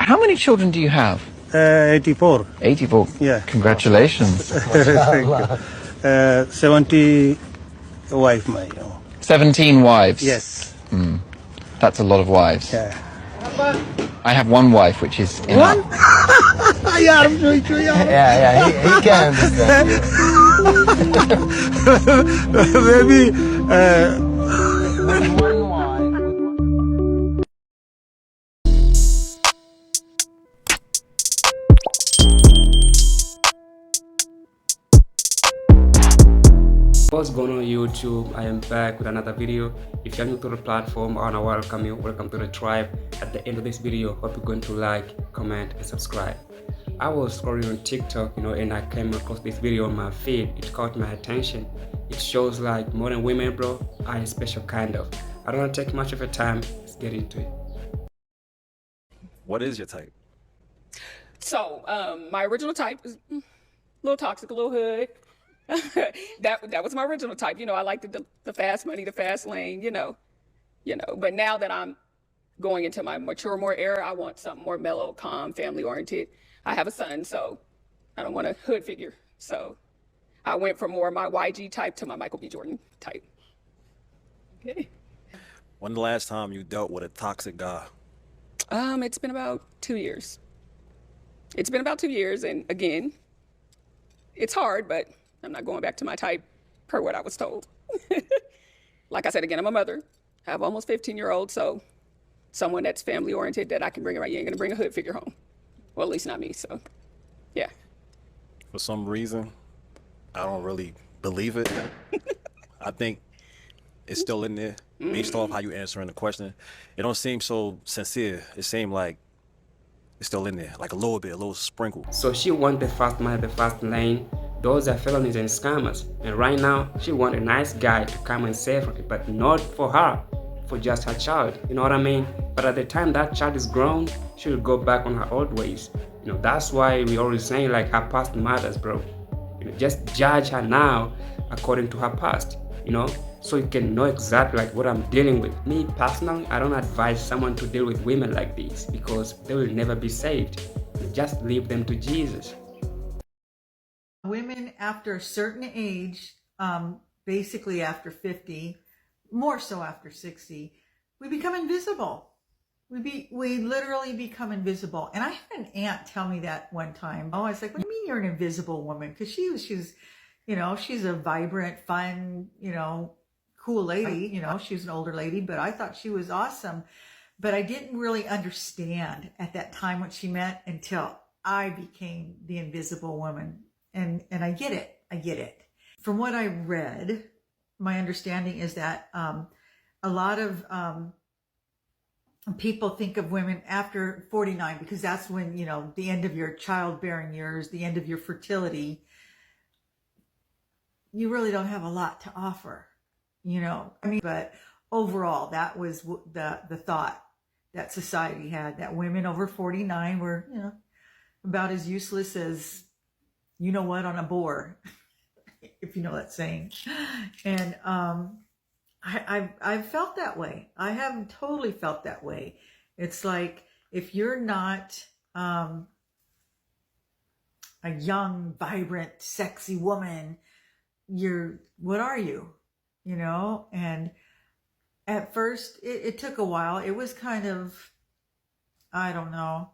How many children do you have? 84. 84. Yeah. Congratulations. Thank you. 70 wife my. 17 wives. Yes. That's a lot of wives. Yeah. I have one wife, which is enough. Yeah, he can understand you. maybe. With one wife. What's going on YouTube? I am back with another video. If you're new to the platform, I want to welcome you. Welcome to the tribe. At the end of this video, hope you're going to like, comment, and subscribe. I was scrolling on TikTok, and I came across this video on my feed. It caught my attention. It shows like modern women, bro, are a special kind of. I don't want to take much of your time. Let's get into it. What is your type? So, my original type is a little toxic, a little hood. that was my original type. I liked the fast money, the fast lane, But now that I'm going into my more era, I want something more mellow, calm, family oriented. I have a son, so I don't want a hood figure. So I went from more my YG type to my Michael B. Jordan type. Okay. When the last time you dealt with a toxic guy? It's been about 2 years. It's been about 2 years, and again, it's hard, but I'm not going back to my type per what I was told. Like I said, again, I'm a mother. I have almost 15-year-old, so someone that's family oriented that I can bring around. You ain't gonna bring a hood figure home. Well, at least not me, so yeah. For some reason, I don't really believe it. I think it's still in there based off how you answering the question. It don't seem so sincere. It seemed like it's still in there, like a little sprinkle. So she want the fast money, the fast lane. Those are felonies and scammers. And right now, she want a nice guy to come and save her, but not for her, for just her child. You know what I mean? But at the time that child is grown, she'll go back on her old ways. That's why we always saying like her past matters, bro. Just judge her now according to her past, so you can know exactly like what I'm dealing with. Me personally, I don't advise someone to deal with women like these because they will never be saved. Just leave them to Jesus. Women after a certain age, basically after 50, more so after 60, we become invisible. We literally become invisible. And I had an aunt tell me that one time. I was like, what do you mean you're an invisible woman? Because she's a vibrant, fun, cool lady. She was an older lady, but I thought she was awesome. But I didn't really understand at that time what she meant until I became the invisible woman. And I get it. From what I read, my understanding is that a lot of people think of women after 49 because that's when, the end of your childbearing years, the end of your fertility. You really don't have a lot to offer, but overall, that was the thought that society had, that women over 49 were, about as useless as on a boar, if you know that saying. And I've felt that way. I have totally felt that way. It's like, if you're not a young, vibrant, sexy woman, what are you? And at first it took a while. It was kind of, I don't know.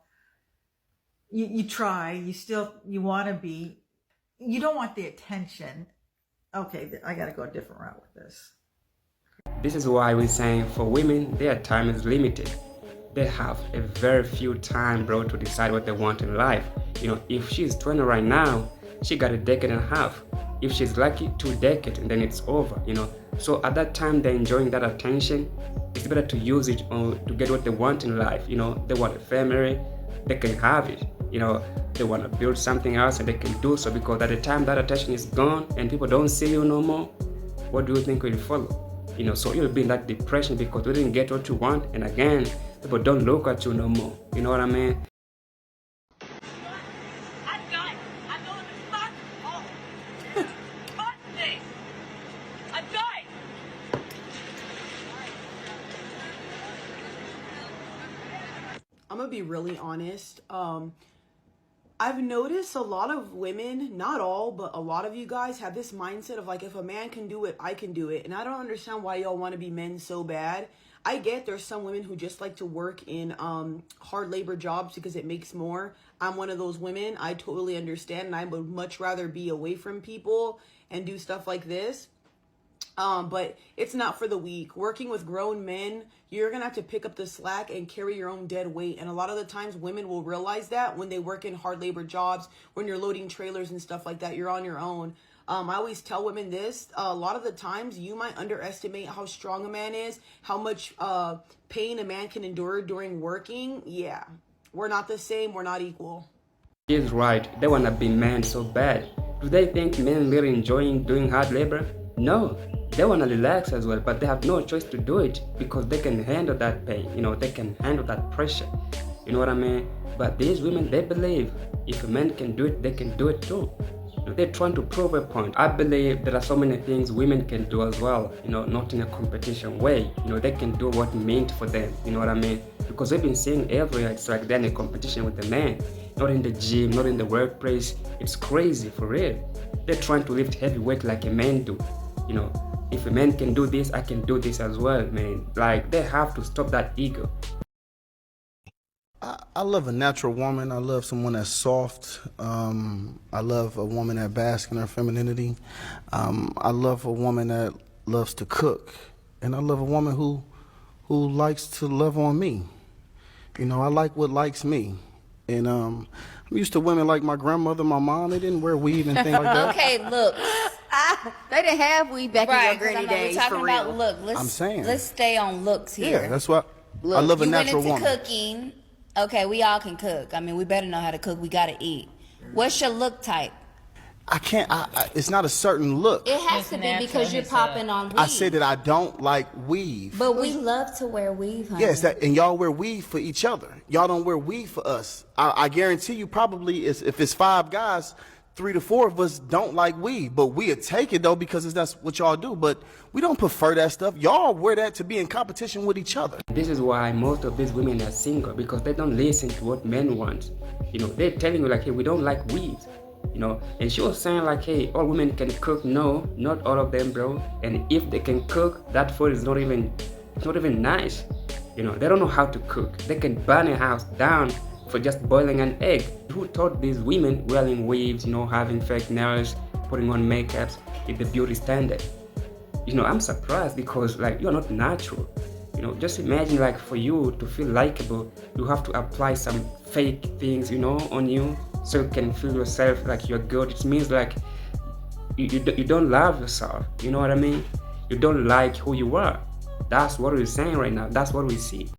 You try, you want to be, you don't want the attention. Okay, I got to go a different route with this. This is why we're saying for women, their time is limited. They have a very few time, bro, to decide what they want in life. If she's 20 right now, she got a decade and a half. If she's lucky, 2 decades, and then it's over, So at that time, they're enjoying that attention. It's better to use it to get what they want in life. They want a family, they can have it. They want to build something else and they can do so, because at the time that attention is gone and people don't see you no more, what do you think will follow? So you'll be in that depression because you didn't get what you want, and again, people don't look at you no more. You know what I mean? I'm gonna be really honest. I've noticed a lot of women, not all, but a lot of you guys have this mindset of like, if a man can do it, I can do it. And I don't understand why y'all want to be men so bad. I get there's some women who just like to work in hard labor jobs because it makes more. I'm one of those women. I totally understand, and I would much rather be away from people and do stuff like this. But it's not for the weak. Working with grown men, you're gonna have to pick up the slack and carry your own dead weight. And a lot of the times women will realize that when they work in hard labor jobs, when you're loading trailers and stuff like that, you're on your own. I always tell women this, a lot of the times you might underestimate how strong a man is, how much pain a man can endure during working. Yeah, we're not the same, we're not equal. She's right, they wanna be men so bad. Do they think men really enjoying doing hard labor? No. They want to relax as well, but they have no choice to do it because they can handle that pain, they can handle that pressure, you know what I mean? But these women, they believe if a man can do it, they can do it too. They're trying to prove a point. I believe there are so many things women can do as well, not in a competition way. They can do what meant for them, you know what I mean? Because we've been seeing everywhere, it's like they're in a competition with the man. Not in the gym, not in the workplace. It's crazy, for real. They're trying to lift heavy weight like a man do, If a man can do this, I can do this as well, man. Like, they have to stop that ego. I love a natural woman. I love someone that's soft. I love a woman that basks in her femininity. I love a woman that loves to cook. And I love a woman who likes to love on me. I like what likes me. And I'm used to women like my grandmother, my mom. They didn't wear weave and things like that. Okay, look. They didn't have weed back in your granny days, talking for real. about look. I'm saying. Let's stay on looks here. Yeah, that's what Look, I love a you natural went into woman. cooking. Okay, we all can cook. I mean, we better know how to cook. We gotta eat. What's your look type? I can't. it's not a certain look. It has to be because you're popping on weave. I say that I don't like weave. But we love to wear weave, honey. Yes, and y'all wear weave for each other. Y'all don't wear weave for us. I guarantee you, probably if it's 5 guys, 3 to 4 of us don't like weave, but we'll take it though because that's what y'all do. But we don't prefer that stuff. Y'all wear that to be in competition with each other. This is why most of these women are single, because they don't listen to what men want. They're telling you like, hey, we don't like weave. And she was saying like, hey, all women can cook. No, not all of them, bro. And if they can cook, that food is not even nice. They don't know how to cook. They can burn a house down for just boiling an egg. Who taught these women wearing weaves, having fake nails, putting on makeups is the beauty standard? I'm surprised because like you're not natural. Just imagine like for you to feel likable, you have to apply some fake things, on you so you can feel yourself like you're good. It means like you don't love yourself. You know what I mean? You don't like who you are. That's what we're saying right now. That's what we see.